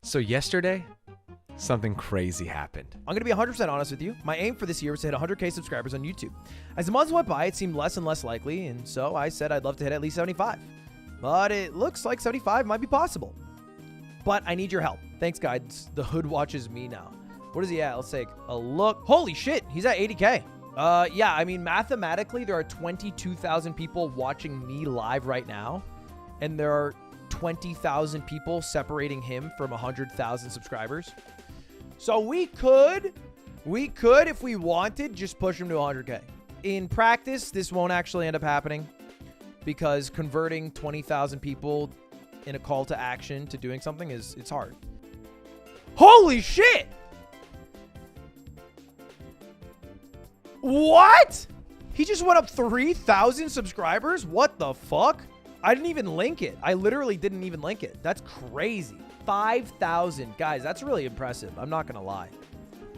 So yesterday, something crazy happened. I'm going to be 100% honest with you. My aim for this year was to hit 100K subscribers on YouTube. As the months went by, it seemed less and less likely, and so I said I'd love to hit at least 75. But it looks like 75 might be possible. But I need your help. Thanks, guys. The hood watches me now. What is he at? Let's take a look. Holy shit, he's at 80K. Yeah, I mean, mathematically, there are 22,000 people watching me live right now, and there are 20,000 people separating him from 100,000 subscribers. So we could, if we wanted, just push him to 100K. In practice, this won't actually end up happening because converting 20,000 people in a call to action to doing something it's hard. Holy shit! What? He just went up 3,000 subscribers? What the fuck? I didn't even link it. I literally didn't even link it. That's crazy. 5,000. Guys, that's really impressive. I'm not going to lie.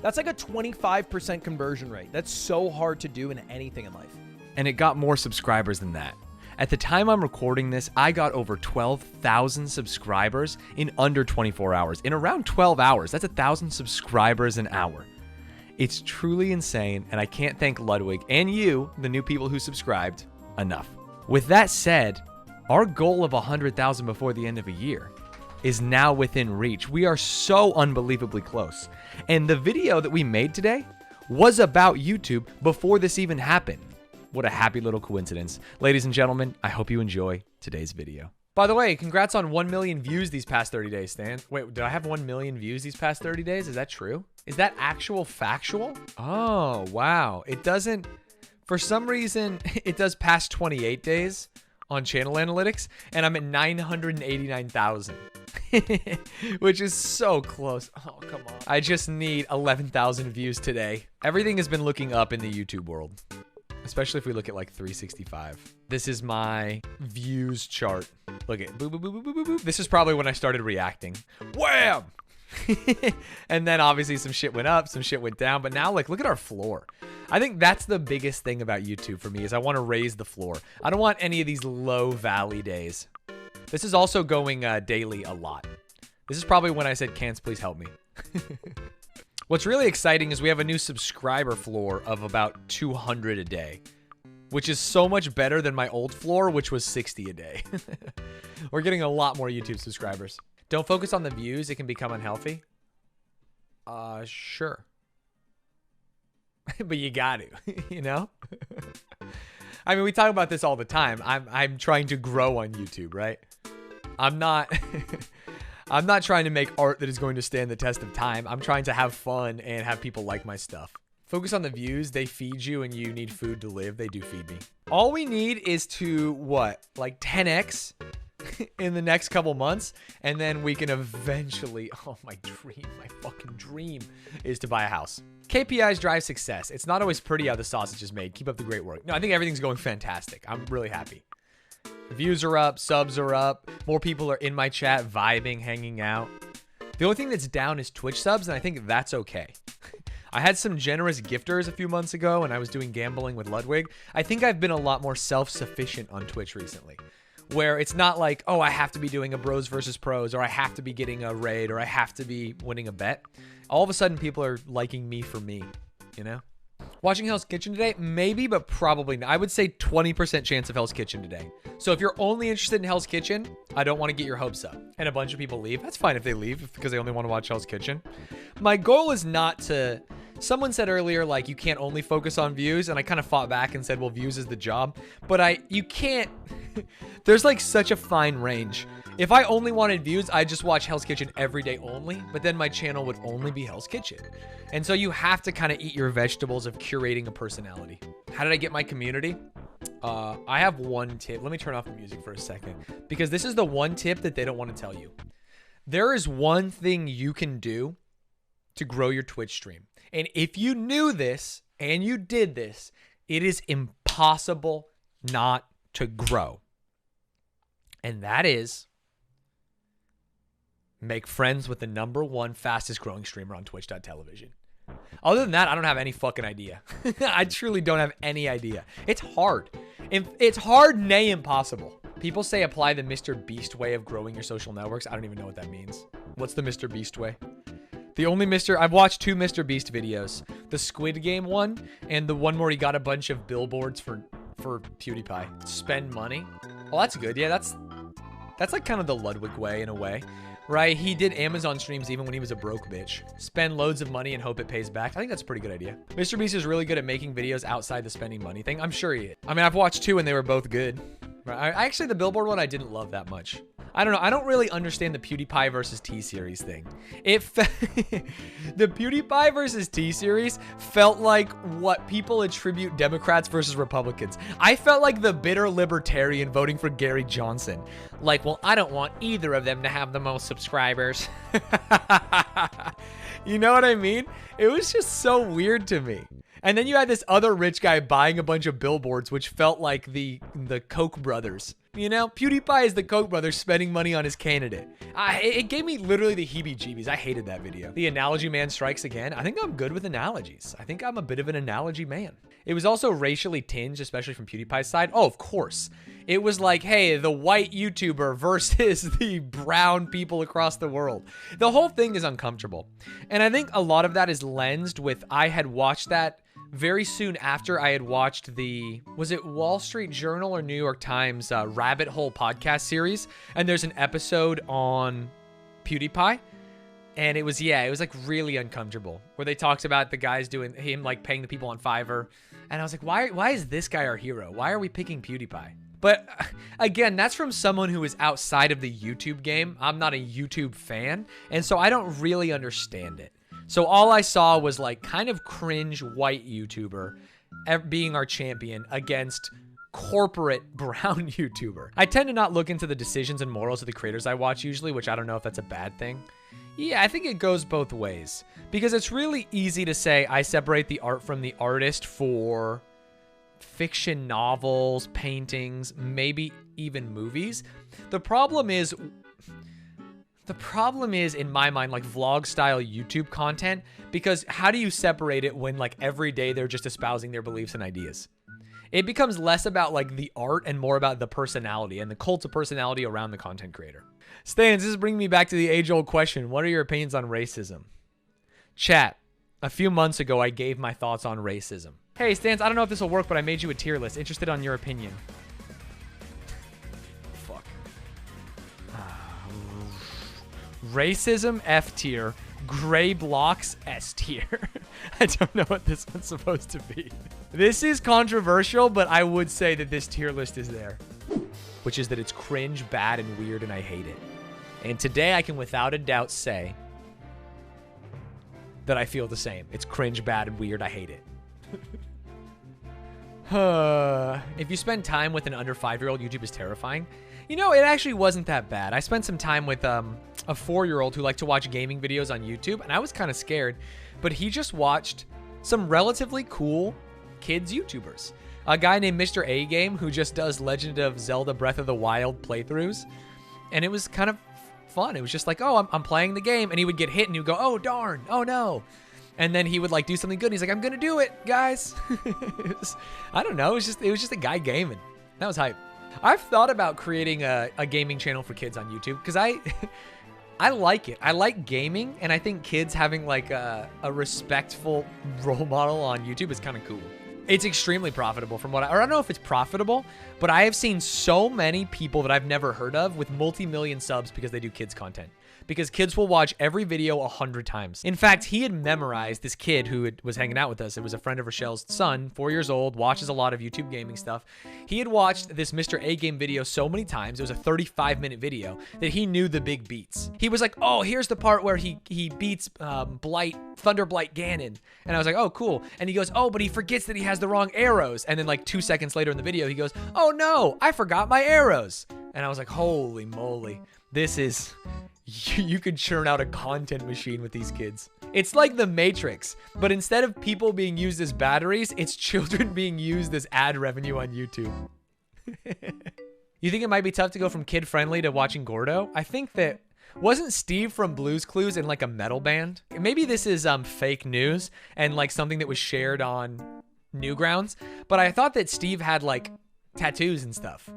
That's like a 25% conversion rate. That's so hard to do in anything in life. And it got more subscribers than that. At the time I'm recording this, I got over 12,000 subscribers in under 24 hours. In around 12 hours, that's 1,000 subscribers an hour. It's truly insane, and I can't thank Ludwig and you, the new people who subscribed, enough. With that said, our goal of 100,000 before the end of a year is now within reach. We are so unbelievably close. And the video that we made today was about YouTube before this even happened. What a happy little coincidence. Ladies and gentlemen, I hope you enjoy today's video. By the way, congrats on 1 million views these past 30 days, Stan. Wait, did I have 1 million views these past 30 days? Is that true? Is that actual factual? Oh, wow. It doesn't, for some reason, it does past 28 days on channel analytics, and I'm at 989,000, which is so close. Oh, come on. I just need 11,000 views today. Everything has been looking up in the YouTube world, especially if we look at like 365. This is my views chart. Look at boop, boop, boop, boop, boop, boop. This is probably when I started reacting. Wham! And then obviously some shit went up, some shit went down, but now like look at our floor. I think that's the biggest thing about YouTube for me is I want to raise the floor. I don't want any of these low valley days. This is also going daily a lot. This is probably when I said, "Cants, please help me." What's really exciting is we have a new subscriber floor of about 200 a day, which is so much better than my old floor, which was 60 a day. We're getting a lot more YouTube subscribers. Don't focus on the views. It can become unhealthy. Sure. But you got to, you know? I mean, we talk about this all the time. I'm trying to grow on YouTube, right? I'm not I'm not trying to make art that is going to stand the test of time. I'm trying to have fun and have people like my stuff. Focus on the views. They feed you and you need food to live. They do feed me. All we need is to, what, like 10x in the next couple months, and then we can eventually, oh, my fucking dream is to buy a house. KPIs drive success. It's not always pretty how the sausage is made. Keep up the great work. No, I think everything's going fantastic. I'm really happy. Views are up, subs are up, more people are in my chat, vibing, hanging out. The only thing that's down is Twitch subs, and I think that's okay. I had some generous gifters a few months ago, and I was doing gambling with Ludwig. I think I've been a lot more self-sufficient on Twitch recently, where it's not like, oh, I have to be doing a bros versus pros, or I have to be getting a raid, or I have to be winning a bet. All of a sudden, people are liking me for me, you know? Watching Hell's Kitchen today? Maybe, but probably not. I would say 20% chance of Hell's Kitchen today. So if you're only interested in Hell's Kitchen, I don't want to get your hopes up. And a bunch of people leave. That's fine if they leave because they only want to watch Hell's Kitchen. My goal is not to... Someone said earlier, like, you can't only focus on views, and I kind of fought back and said, well, views is the job. But you can't... There's, like, such a fine range. If I only wanted views, I'd just watch Hell's Kitchen every day only, but then my channel would only be Hell's Kitchen. And so you have to kind of eat your vegetables of curating a personality. How did I get my community? I have one tip. Let me turn off the music for a second, because this is the one tip that they don't want to tell you. There is one thing you can do to grow your Twitch stream. And if you knew this and you did this, it is impossible not to grow. And that is make friends with the #1 fastest growing streamer on twitch.television. Other than that, I don't have any fucking idea. I truly don't have any idea. It's hard. It's hard, nay impossible. People say apply the Mr. Beast way of growing your social networks. I don't even know what that means. What's the Mr. Beast way? The only I've watched 2 Mr. Beast videos. The Squid Game one and the one where he got a bunch of billboards for PewDiePie. Spend money. Well, that's good. Yeah, that's like kind of the Ludwig way in a way, right? He did Amazon streams even when he was a broke bitch. Spend loads of money and hope it pays back. I think that's a pretty good idea. Mr. Beast is really good at making videos outside the spending money thing. I'm sure he is. I mean, I've watched 2 and they were both good. Actually, the billboard one I didn't love that much. I don't know. I don't really understand the PewDiePie versus T-Series thing. The PewDiePie versus T-Series felt like what people attribute Democrats versus Republicans. I felt like the bitter libertarian voting for Gary Johnson. Like, well, I don't want either of them to have the most subscribers. You know what I mean? It was just so weird to me. And then you had this other rich guy buying a bunch of billboards, which felt like the Koch brothers. You know, PewDiePie is the Koch brothers spending money on his candidate. It gave me literally the heebie-jeebies. I hated that video. The analogy man strikes again. I think I'm good with analogies. I think I'm a bit of an analogy man. It was also racially tinged, especially from PewDiePie's side. Oh, of course. It was like, hey, the white YouTuber versus the brown people across the world. The whole thing is uncomfortable. And I think a lot of that is lensed with, I had watched that very soon after I had watched was it Wall Street Journal or New York Times Rabbit Hole podcast series. And there's an episode on PewDiePie. And it was like really uncomfortable where they talked about the guys doing him like paying the people on Fiverr. And I was like, why is this guy our hero? Why are we picking PewDiePie? But again, that's from someone who is outside of the YouTube game. I'm not a YouTube fan. And so I don't really understand it. So all I saw was like kind of cringe white YouTuber being our champion against corporate brown YouTuber. I tend to not look into the decisions and morals of the creators I watch usually, which I don't know if that's a bad thing. Yeah, I think it goes both ways because it's really easy to say I separate the art from the artist for fiction novels, paintings, maybe even movies. The problem is, in my mind, like vlog style YouTube content, because how do you separate it when like every day they're just espousing their beliefs and ideas? It becomes less about like the art and more about the personality and the cult of personality around the content creator. Stanz, this is bringing me back to the age-old question. What are your opinions on racism? Chat, a few months ago, I gave my thoughts on racism. Hey, Stanz, I don't know if this will work, but I made you a tier list. Interested on your opinion. Fuck. Racism, F tier. Gray blocks, S tier. I don't know what this one's supposed to be. This is controversial, but I would say that this tier list is there. Which is that it's cringe, bad, and weird, and I hate it. And today I can without a doubt say that I feel the same. It's cringe, bad, and weird. I hate it. If you spend time with an under 5-year-old, YouTube is terrifying. You know, it actually wasn't that bad. I spent some time with a 4-year-old who liked to watch gaming videos on YouTube, and I was kind of scared. But he just watched some relatively cool kids YouTubers. A guy named Mr. A Game who just does Legend of Zelda Breath of the Wild playthroughs. And it was kind of fun. It was just like, oh, I'm playing the game. And he would get hit and he would go, oh, darn. Oh, no. And then he would like do something good. And he's like, I'm going to do it, guys. I don't know. It was just a guy gaming. That was hype. I've thought about creating a gaming channel for kids on YouTube because I like it. I like gaming. And I think kids having like a respectful role model on YouTube is kind of cool. It's extremely profitable from what I don't know if it's profitable, but I have seen so many people that I've never heard of with multi-million subs because they do kids content. Because kids will watch every video 100 times. In fact, he had memorized, this kid who was hanging out with us. It was a friend of Rochelle's son, 4 years old, watches a lot of YouTube gaming stuff. He had watched this Mr. A Game video so many times, it was a 35-minute video, that he knew the big beats. He was like, oh, here's the part where he beats Thunder Blight Ganon. And I was like, oh, cool. And he goes, oh, but he forgets that he has the wrong arrows. And then like 2 seconds later in the video, he goes, oh no, I forgot my arrows. And I was like, holy moly, this is... You could churn out a content machine with these kids. It's like the Matrix, but instead of people being used as batteries, it's children being used as ad revenue on YouTube. You think it might be tough to go from kid-friendly to watching Gordo? I think that... Wasn't Steve from Blue's Clues in like a metal band? Maybe this is fake news and like something that was shared on Newgrounds, but I thought that Steve had like tattoos and stuff.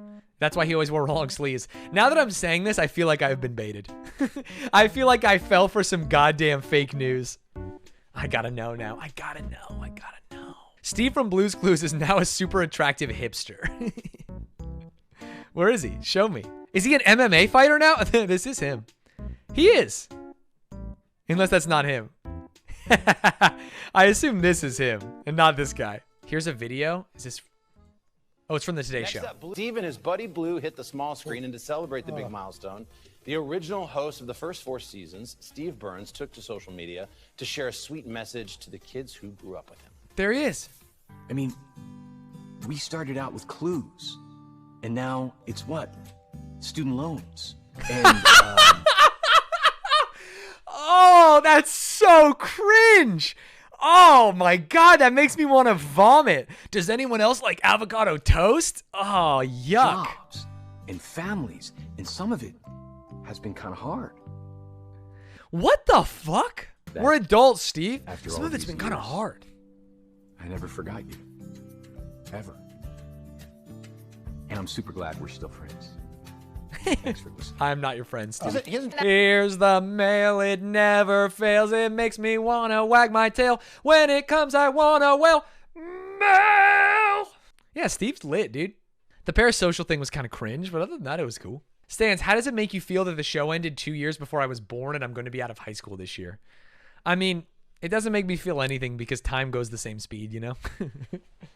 That's why he always wore long sleeves. Now that I'm saying this, I feel like I've been baited. I feel like I fell for some goddamn fake news. I gotta know now. I gotta know. Steve from Blue's Clues is now a super attractive hipster. Where is he? Show me. Is he an MMA fighter now? This is him. He is. Unless that's not him. I assume this is him and not this guy. Here's a video. Is this... Oh, it's from the Today Show. Steve and his buddy Blue hit the small screen, and to celebrate the big milestone, the original host of the first 4 seasons, Steve Burns, took to social media to share a sweet message to the kids who grew up with him. There he is. I mean, we started out with clues, and now it's what? Student loans. And, oh, that's so cringe. Oh my God, that makes me want to vomit. Does anyone else like avocado toast? Oh, yuck. Jobs and families, and some of it has been kind of hard. What the fuck? We're adults, Steve. After Some all of it's these been kind of years, hard. I never forgot you. Ever. And I'm super glad we're still friends. Thanks for listening. I'm not your friend, Steve. Here's the mail, it never fails. It makes me wanna wag my tail. When it comes, I wanna wail. Mail! Yeah, Steve's lit, dude. The parasocial thing was kind of cringe, but other than that, it was cool. Stanz, how does it make you feel that the show ended 2 years before I was born and I'm going to be out of high school this year? I mean, it doesn't make me feel anything because time goes the same speed, you know?